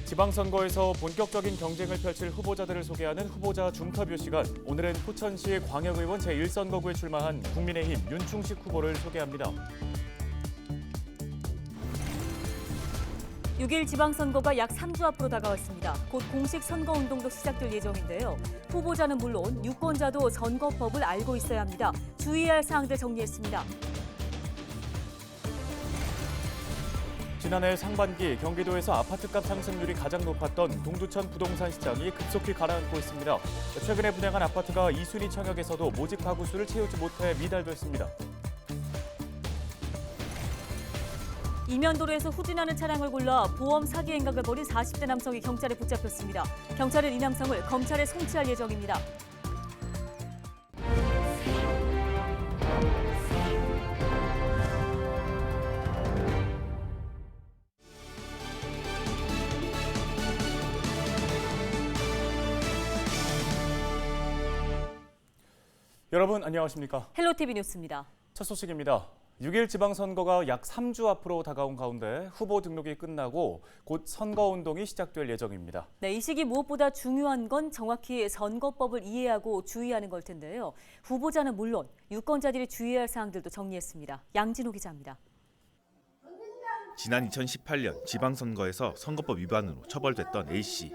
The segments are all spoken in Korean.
지방선거에서 본격적인 경쟁을 펼칠 후보자들을 소개하는 후보자 줌터뷰 시간. 오늘은 포천시 광역의원 제1선거구에 출마한 국민의힘 윤충식 후보를 소개합니다. 6일 지방선거가 약 3주 앞으로 다가왔습니다. 곧 공식 선거운동도 시작될 예정인데요. 후보자는 물론 유권자도 선거법을 알고 있어야 합니다. 주의해야 할 사항들 정리했습니다. 지난해 상반기 경기도에서 아파트값 상승률이 가장 높았던 동두천 부동산 시장이 급속히 가라앉고 있습니다. 최근에 분양한 아파트가 2순위 청약에서도 모집 가구 수를 채우지 못해 미달됐습니다. 이면도로에서 후진하는 차량을 골라 보험 사기 행각을 벌인 40대 남성이 경찰에 붙잡혔습니다. 경찰은 이 남성을 검찰에 송치할 예정입니다. 여러분 안녕하십니까? 헬로티비 뉴스입니다. 첫 소식입니다. 6일 지방선거가 약 3주 앞으로 다가온 가운데 후보 등록이 끝나고 곧 선거운동이 시작될 예정입니다. 네, 이 시기 무엇보다 중요한 건 정확히 선거법을 이해하고 주의하는 걸 텐데요. 후보자는 물론 유권자들이 주의해야 할 사항들도 정리했습니다. 양진호 기자입니다. 지난 2018년 지방선거에서 선거법 위반으로 처벌됐던 A씨.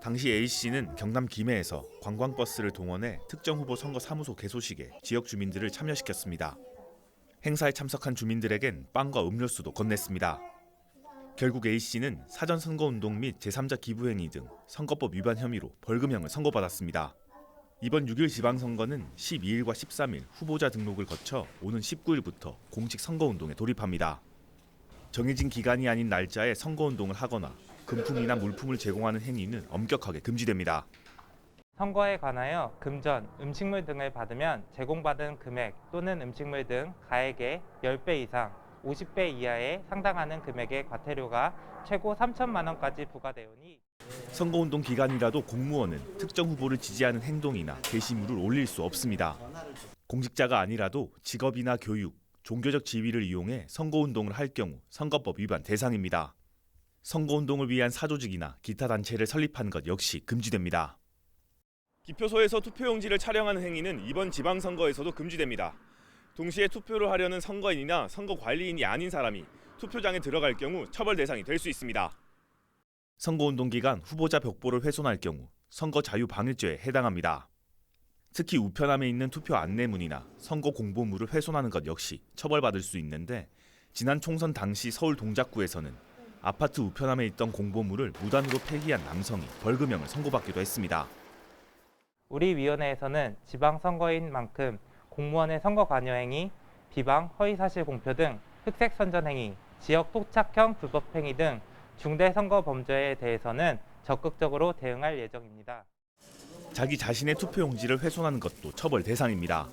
당시 A씨는 경남 김해에서 관광버스를 동원해 특정 후보 선거 사무소 개소식에 지역 주민들을 참여시켰습니다. 행사에 참석한 주민들에겐 빵과 음료수도 건넸습니다. 결국 A씨는 사전 선거운동 및 제3자 기부행위 등 선거법 위반 혐의로 벌금형을 선고받았습니다. 이번 6일 지방선거는 12일과 13일 후보자 등록을 거쳐 오는 19일부터 공식 선거운동에 돌입합니다. 정해진 기간이 아닌 날짜에 선거운동을 하거나 금품이나 물품을 제공하는 행위는 엄격하게 금지됩니다. 선거에 관하여 금전, 음식물 등을 받으면 제공받은 금액 또는 음식물 등 가액의 10배 이상, 50배 이하에 상당하는 금액의 과태료가 최고 3천만 원까지 부과되오니 선거운동 기간이라도 공무원은 특정 후보를 지지하는 행동이나 게시물을 올릴 수 없습니다. 공직자가 아니라도 직업이나 교육, 종교적 지위를 이용해 선거운동을 할 경우 선거법 위반 대상입니다. 선거운동을 위한 사조직이나 기타 단체를 설립한 것 역시 금지됩니다. 기표소에서 투표용지를 촬영하는 행위는 이번 지방선거에서도 금지됩니다. 동시에 투표를 하려는 선거인이나 선거관리인이 아닌 사람이 투표장에 들어갈 경우 처벌 대상이 될 수 있습니다. 선거운동 기간 후보자 벽보를 훼손할 경우 선거자유방해죄에 해당합니다. 특히 우편함에 있는 투표 안내문이나 선거 공보물을 훼손하는 것 역시 처벌받을 수 있는데 지난 총선 당시 서울 동작구에서는 아파트 우편함에 있던 공보물을 무단으로 폐기한 남성이 벌금형을 선고받기도 했습니다. 우리 위원회에서는 지방선거인 만큼 공무원의 선거 관여 행위, 비방, 허위사실 공표 등 흑색 선전 행위, 지역 토착형 불법 행위 등 중대 선거 범죄에 대해서는 적극적으로 대응할 예정입니다. 자기 자신의 투표용지를 훼손하는 것도 처벌 대상입니다.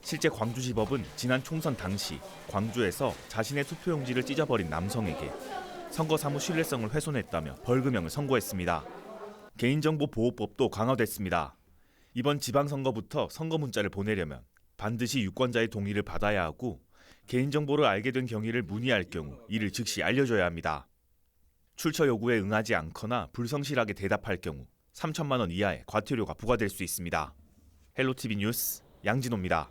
실제 광주지법은 지난 총선 당시 광주에서 자신의 투표용지를 찢어버린 남성에게 선거사무 신뢰성을 훼손했다며 벌금형을 선고했습니다. 개인정보보호법도 강화됐습니다. 이번 지방선거부터 선거 문자를 보내려면 반드시 유권자의 동의를 받아야 하고 개인정보를 알게 된 경위를 문의할 경우 이를 즉시 알려줘야 합니다. 출처 요구에 응하지 않거나 불성실하게 대답할 경우 3천만 원 이하의 과태료가 부과될 수 있습니다. 헬로티비 뉴스 양진호입니다.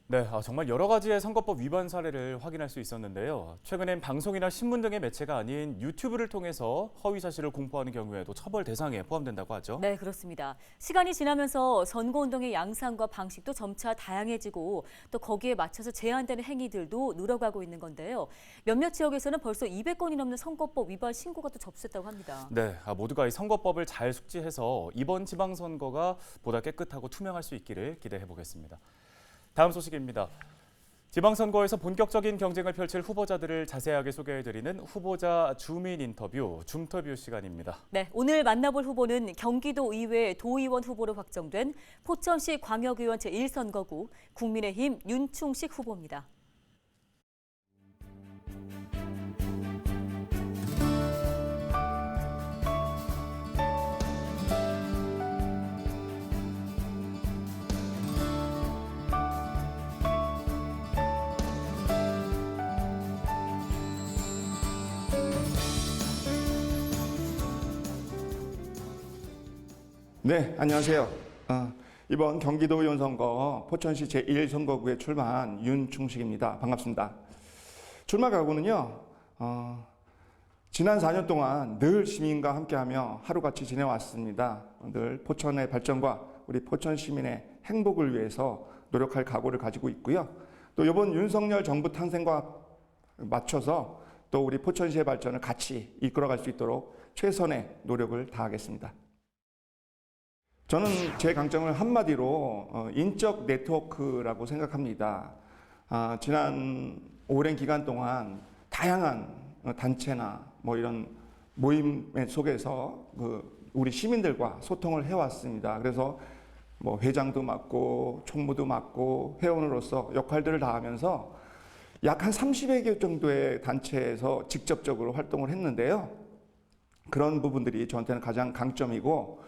네, 정말 여러 가지의 선거법 위반 사례를 확인할 수 있었는데요. 최근엔 방송이나 신문 등의 매체가 아닌 유튜브를 통해서 허위 사실을 공포하는 경우에도 처벌 대상에 포함된다고 하죠. 네, 그렇습니다. 시간이 지나면서 선거운동의 양상과 방식도 점차 다양해지고 또 거기에 맞춰서 제한되는 행위들도 늘어가고 있는 건데요. 몇몇 지역에서는 벌써 200건이 넘는 선거법 위반 신고가 또 접수됐다고 합니다. 네, 모두가 이 선거법을 잘 숙지해서 이번 지방선거가 보다 깨끗하고 투명할 수 있기를 기대해 보겠습니다. 다음 소식입니다. 지방선거에서 본격적인 경쟁을 펼칠 후보자들을 자세하게 소개해드리는 후보자 주민 인터뷰, 줌터뷰 시간입니다. 네, 오늘 만나볼 후보는 경기도의회 도의원 후보로 확정된 포천시 광역의원 제1선거구 국민의힘 윤충식 후보입니다. 네, 안녕하세요. 이번 경기도의원 선거 포천시 제1선거구에 출마한 윤충식입니다. 반갑습니다. 출마 각오는요, 지난 4년 동안 늘 시민과 함께하며 하루같이 지내왔습니다. 늘 포천의 발전과 우리 포천 시민의 행복을 위해서 노력할 각오를 가지고 있고요. 또 이번 윤석열 정부 탄생과 맞춰서 또 우리 포천시의 발전을 같이 이끌어갈 수 있도록 최선의 노력을 다하겠습니다. 저는 제 강점을 한마디로 인적 네트워크라고 생각합니다. 지난 오랜 기간 동안 다양한 단체나 뭐 이런 모임 속에서 우리 시민들과 소통을 해왔습니다. 그래서 뭐 회장도 맡고 총무도 맡고 회원으로서 역할들을 다하면서 약 한 30여 개 정도의 단체에서 직접적으로 활동을 했는데요. 그런 부분들이 저한테는 가장 강점이고,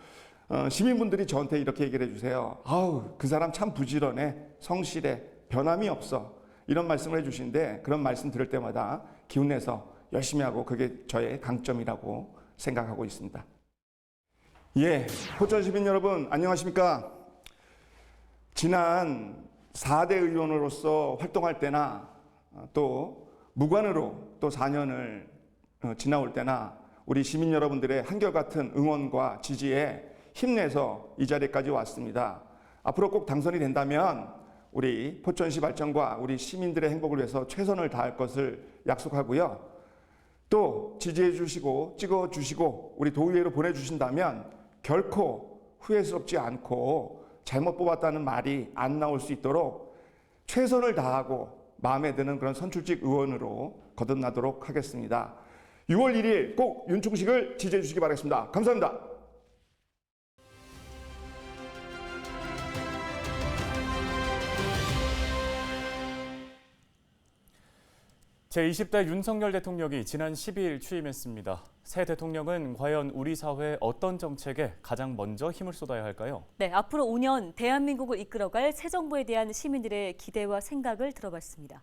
시민분들이 저한테 이렇게 얘기를 해주세요. 아우, 그 사람 참 부지런해, 성실해, 변함이 없어. 이런 말씀을 해주시는데, 그런 말씀 들을 때마다 기운내서 열심히 하고 그게 저의 강점이라고 생각하고 있습니다. 예, 포천 시민 여러분 안녕하십니까? 지난 4대 의원으로서 활동할 때나 또 무관으로 또 4년을 지나올 때나 우리 시민 여러분들의 한결같은 응원과 지지에 힘내서 이 자리까지 왔습니다. 앞으로 꼭 당선이 된다면 우리 포천시 발전과 우리 시민들의 행복을 위해서 최선을 다할 것을 약속하고요. 또 지지해 주시고 찍어 주시고 우리 도의회로 보내주신다면 결코 후회스럽지 않고 잘못 뽑았다는 말이 안 나올 수 있도록 최선을 다하고 마음에 드는 그런 선출직 의원으로 거듭나도록 하겠습니다. 6월 1일 꼭 윤충식을 지지해 주시기 바라겠습니다. 감사합니다. 제20대 윤석열 대통령이 지난 12일 취임했습니다. 새 대통령은 과연 우리 사회의 어떤 정책에 가장 먼저 힘을 쏟아야 할까요? 네, 앞으로 5년 대한민국을 이끌어갈 새 정부에 대한 시민들의 기대와 생각을 들어봤습니다.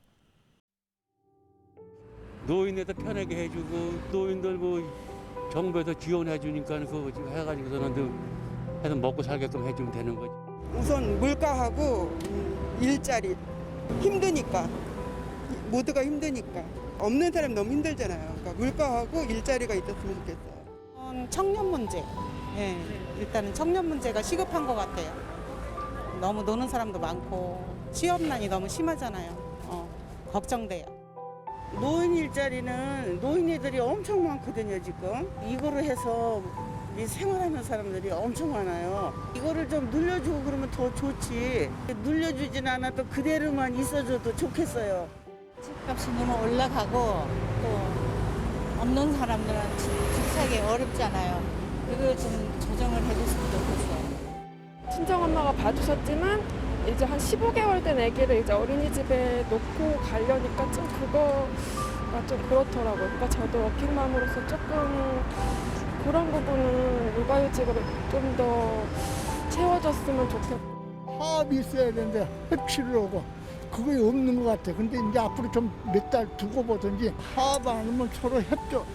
노인에도 편하게 해주고 노인들 뭐 정부에서 지원해 주니까 그거 해가지고서는 해서 먹고 살게끔 해주면 되는 거지. 우선 물가하고 일자리 힘드니까 모두가 힘드니까 없는 사람 너무 힘들잖아요. 그러니까 물가하고 일자리가 있었으면 좋겠어요. 청년 문제. 예, 일단은 청년 문제가 시급한 것 같아요. 너무 노는 사람도 많고 취업난이 너무 심하잖아요. 걱정돼요. 노인 일자리는 노인애들이 엄청 많거든요, 지금. 이거를 해서 이 생활하는 사람들이 엄청 많아요. 이거를 좀 늘려주고 그러면 더 좋지. 늘려주진 않아도 그대로만 있어줘도 좋겠어요. 집값이 너무 올라가고 또 없는 사람들은 집 사기 어렵잖아요. 그거 좀 조정을 해줬으면 좋겠어요. 친정엄마가 봐주셨지만 이제 한 15개월 된 아기를 이제 어린이집에 놓고 가려니까 좀 그거가 좀 그렇더라고요. 그러니까 저도 워킹맘으로서 조금 그런 부분은 육아휴직을 좀 더 채워줬으면 좋겠고. 화합이 있어야 되는데 회피를 그게 없는 것 같아. 근데 이제 앞으로 좀 몇 달 두고 보든지 화합 안 하면 서로 협조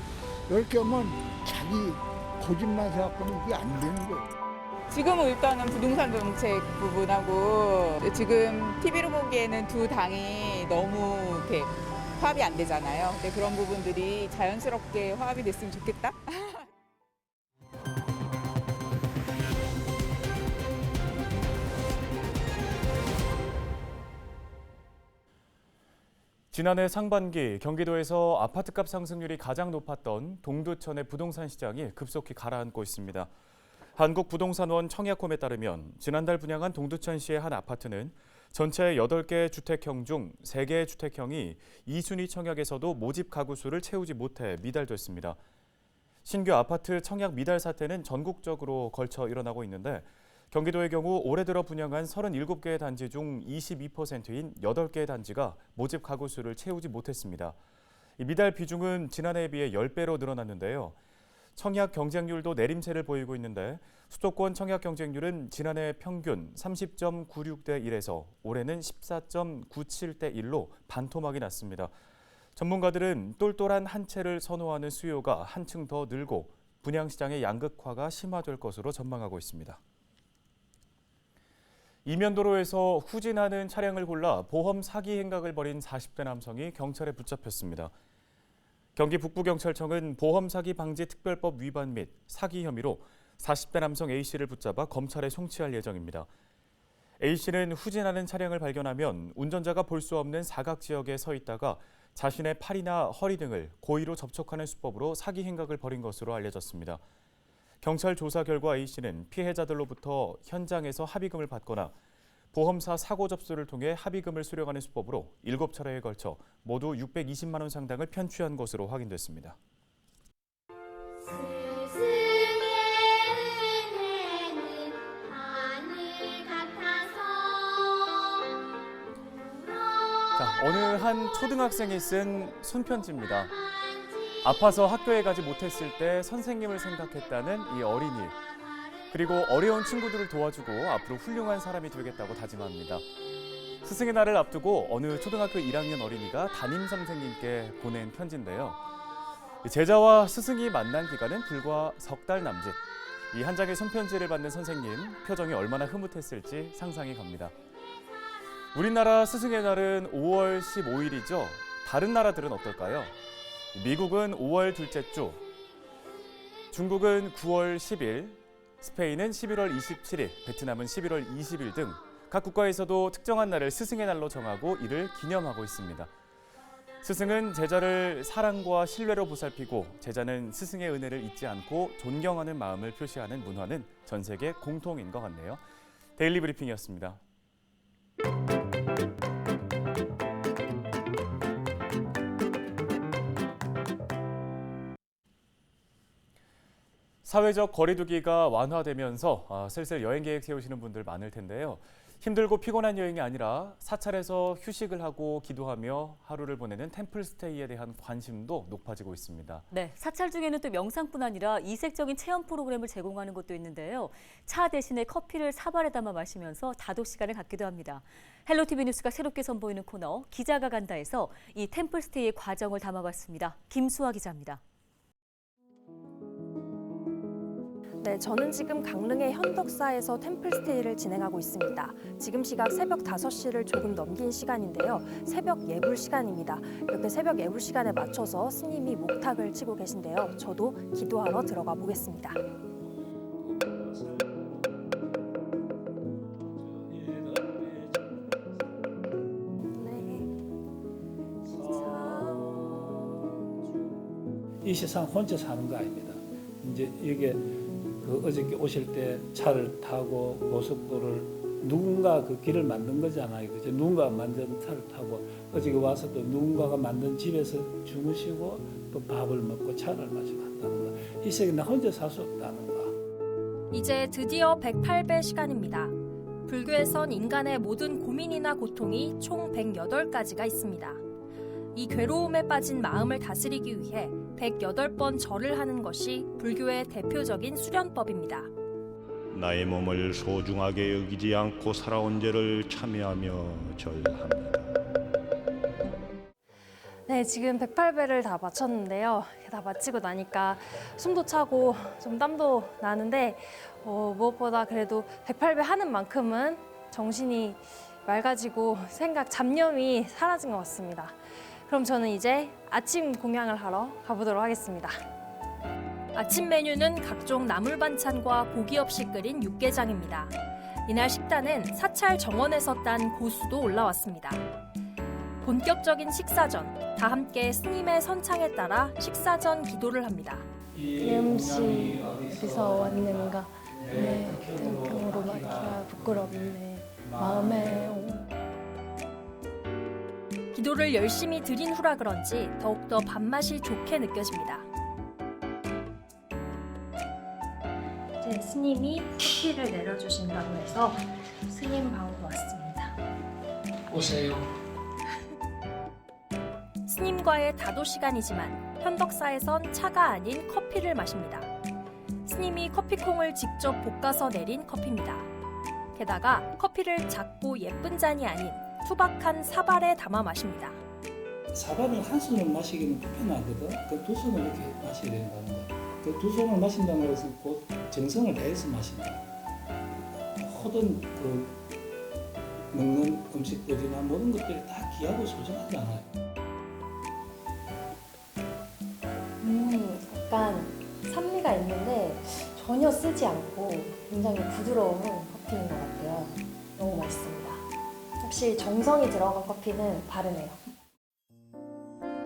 이렇게 하면 자기 고집만 생각하면 이게 안 되는 거예요. 지금은 일단은 부동산 정책 부분하고 지금 TV로 보기에는 두 당이 너무 이렇게 화합이 안 되잖아요. 근데 그런 부분들이 자연스럽게 화합이 됐으면 좋겠다. 지난해 상반기 경기도에서 아파트값 상승률이 가장 높았던 동두천의 부동산 시장이 급속히 가라앉고 있습니다. 한국부동산원 청약홈에 따르면 지난달 분양한 동두천시의 한 아파트는 전체 8개 주택형 중 3개의 주택형이 2순위 청약에서도 모집 가구 수를 채우지 못해 미달됐습니다. 신규 아파트 청약 미달 사태는 전국적으로 걸쳐 일어나고 있는데 경기도의 경우 올해 들어 분양한 37개의 단지 중 22%인 8개의 단지가 모집 가구 수를 채우지 못했습니다. 이 미달 비중은 지난해에 비해 10배로 늘어났는데요. 청약 경쟁률도 내림세를 보이고 있는데 수도권 청약 경쟁률은 지난해 평균 30.96대 1에서 올해는 14.97대 1로 반토막이 났습니다. 전문가들은 똘똘한 한 채를 선호하는 수요가 한층 더 늘고 분양시장의 양극화가 심화될 것으로 전망하고 있습니다. 이면도로에서 후진하는 차량을 골라 보험 사기 행각을 벌인 40대 남성이 경찰에 붙잡혔습니다. 경기 북부경찰청은 보험 사기 방지 특별법 위반 및 사기 혐의로 40대 남성 A씨를 붙잡아 검찰에 송치할 예정입니다. A씨는 후진하는 차량을 발견하면 운전자가 볼 수 없는 사각 지역에 서 있다가 자신의 팔이나 허리 등을 고의로 접촉하는 수법으로 사기 행각을 벌인 것으로 알려졌습니다. 경찰 조사 결과 A씨는 피해자들로부터 현장에서 합의금을 받거나 보험사 사고 접수를 통해 합의금을 수령하는 수법으로 7차례에 걸쳐 모두 620만 원 상당을 편취한 것으로 확인됐습니다. 어느 한 초등학생이 쓴 손편지입니다. 아파서 학교에 가지 못했을 때 선생님을 생각했다는 이 어린이. 그리고 어려운 친구들을 도와주고 앞으로 훌륭한 사람이 되겠다고 다짐합니다. 스승의 날을 앞두고 어느 초등학교 1학년 어린이가 담임 선생님께 보낸 편지인데요. 제자와 스승이 만난 기간은 불과 석 달 남짓. 이 한 장의 손편지를 받는 선생님, 표정이 얼마나 흐뭇했을지 상상이 갑니다. 우리나라 스승의 날은 5월 15일이죠. 다른 나라들은 어떨까요? 미국은 5월 둘째 주, 중국은 9월 10일, 스페인은 11월 27일, 베트남은 11월 20일 등 각 국가에서도 특정한 날을 스승의 날로 정하고 이를 기념하고 있습니다. 스승은 제자를 사랑과 신뢰로 보살피고 제자는 스승의 은혜를 잊지 않고 존경하는 마음을 표시하는 문화는 전 세계 공통인 것 같네요. 데일리 브리핑이었습니다. 사회적 거리두기가 완화되면서 슬슬 여행 계획 세우시는 분들 많을 텐데요. 힘들고 피곤한 여행이 아니라 사찰에서 휴식을 하고 기도하며 하루를 보내는 템플스테이에 대한 관심도 높아지고 있습니다. 네, 사찰 중에는 또 명상뿐 아니라 이색적인 체험 프로그램을 제공하는 곳도 있는데요. 차 대신에 커피를 사발에 담아 마시면서 다도 시간을 갖기도 합니다. 헬로티비 뉴스가 새롭게 선보이는 코너 기자가 간다에서 이 템플스테이의 과정을 담아봤습니다. 김수아 기자입니다. 네, 저는 지금 강릉의 현덕사에서 템플스테이를 진행하고 있습니다. 지금 시각 새벽 5시를 조금 넘긴 시간인데요. 새벽 예불 시간입니다. 이렇게 새벽 예불 시간에 맞춰서 스님이 목탁을 치고 계신데요. 저도 기도하러 들어가 보겠습니다. 이 세상 혼자 사는 거 아닙니다. 이제 이게 어저께 오실 때 차를 타고 고속도로를 누군가 그 길을 만든 거잖아요. 그죠? 누군가가 만든 차를 타고 어저께 와서 또 누군가가 만든 집에서 주무시고 또 밥을 먹고 차를 마시고 한다는 거. 이 세상에 나 혼자 살 수 없다는 거. 이제 드디어 108배 시간입니다. 불교에선 인간의 모든 고민이나 고통이 총 108가지가 있습니다. 이 괴로움에 빠진 마음을 다스리기 위해 108번 절을 하는 것이 불교의 대표적인 수련법입니다. 나의 몸을 소중하게 여기지 않고 살아온 죄를 참여하며 절합니다. 네, 지금 108배를 다 마쳤는데요. 다 마치고 나니까 숨도 차고 좀 땀도 나는데 무엇보다 그래도 108배 하는 만큼은 정신이 맑아지고 잡념이 사라진 것 같습니다. 그럼 저는 이제 아침 공양을 하러 가보도록 하겠습니다. 아침 메뉴는 각종 나물 반찬과 고기 없이 끓인 육개장입니다. 이날 식단은 사찰 정원에서 딴 고수도 올라왔습니다. 본격적인 식사 전, 다 함께 스님의 선창에 따라 식사 전 기도를 합니다. 이 음식 어디서 왔는가? 내 등등으로 막히야 부끄럽네. 마음에 기도를 열심히 드린 후라 그런지 더욱더 밥맛이 좋게 느껴집니다. 이제 스님이 커피를 내려주신다고 해서 스님 방으로 왔습니다. 오세요. 스님과의 다도 시간이지만 현덕사에선 차가 아닌 커피를 마십니다. 스님이 커피콩을 직접 볶아서 내린 커피입니다. 게다가 커피를 작고 예쁜 잔이 아닌 투박한 사발에 담아 마십니다. 사발을 한 손으로 마시기는 불편하거든. 그 두 손으로 이렇게 마셔야 된다는 거. 그 두 손을 마신다는 것은 곧 정성을 다해서 마신다. 모든 그 먹는 음식들이나 모든 것들이 다 귀하고 소중하잖아요. 약간 산미가 있는데 전혀 쓰지 않고 굉장히 부드러운 커피인 것 같아요. 너무 맛있습니다. 확실히 정성이 들어간 커피는 다르네요.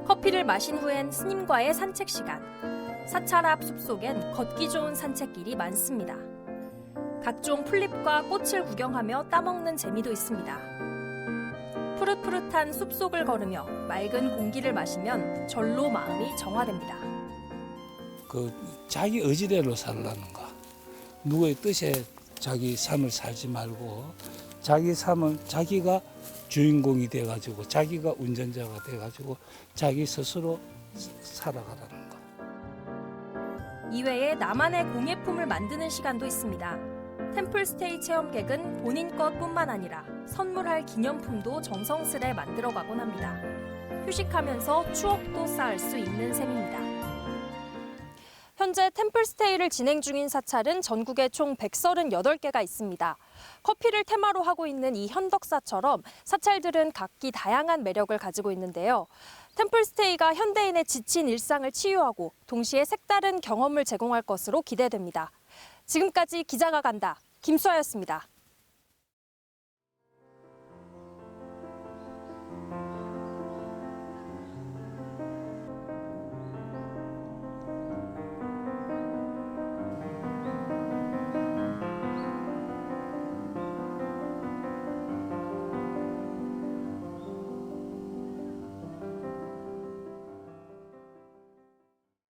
커피를 마신 후엔 스님과의 산책 시간. 사찰 앞 숲속엔 걷기 좋은 산책길이 많습니다. 각종 풀잎과 꽃을 구경하며 따먹는 재미도 있습니다. 푸릇푸릇한 숲속을 걸으며 맑은 공기를 마시면 절로 마음이 정화됩니다. 그 자기 의지대로 살라는 거. 누구의 뜻에 자기 삶을 살지 말고 자기 삶을 자기가 주인공이 돼가지고 자기가 운전자가 돼가지고 자기 스스로 살아가라는 거. 이외에 나만의 공예품을 만드는 시간도 있습니다. 템플스테이 체험객은 본인 것뿐만 아니라 선물할 기념품도 정성스레 만들어가곤 합니다. 휴식하면서 추억도 쌓을 수 있는 셈입니다. 현재 템플스테이를 진행 중인 사찰은 전국에 총 138개가 있습니다. 커피를 테마로 하고 있는 이 현덕사처럼 사찰들은 각기 다양한 매력을 가지고 있는데요. 템플스테이가 현대인의 지친 일상을 치유하고 동시에 색다른 경험을 제공할 것으로 기대됩니다. 지금까지 기자가 간다. 김수아였습니다.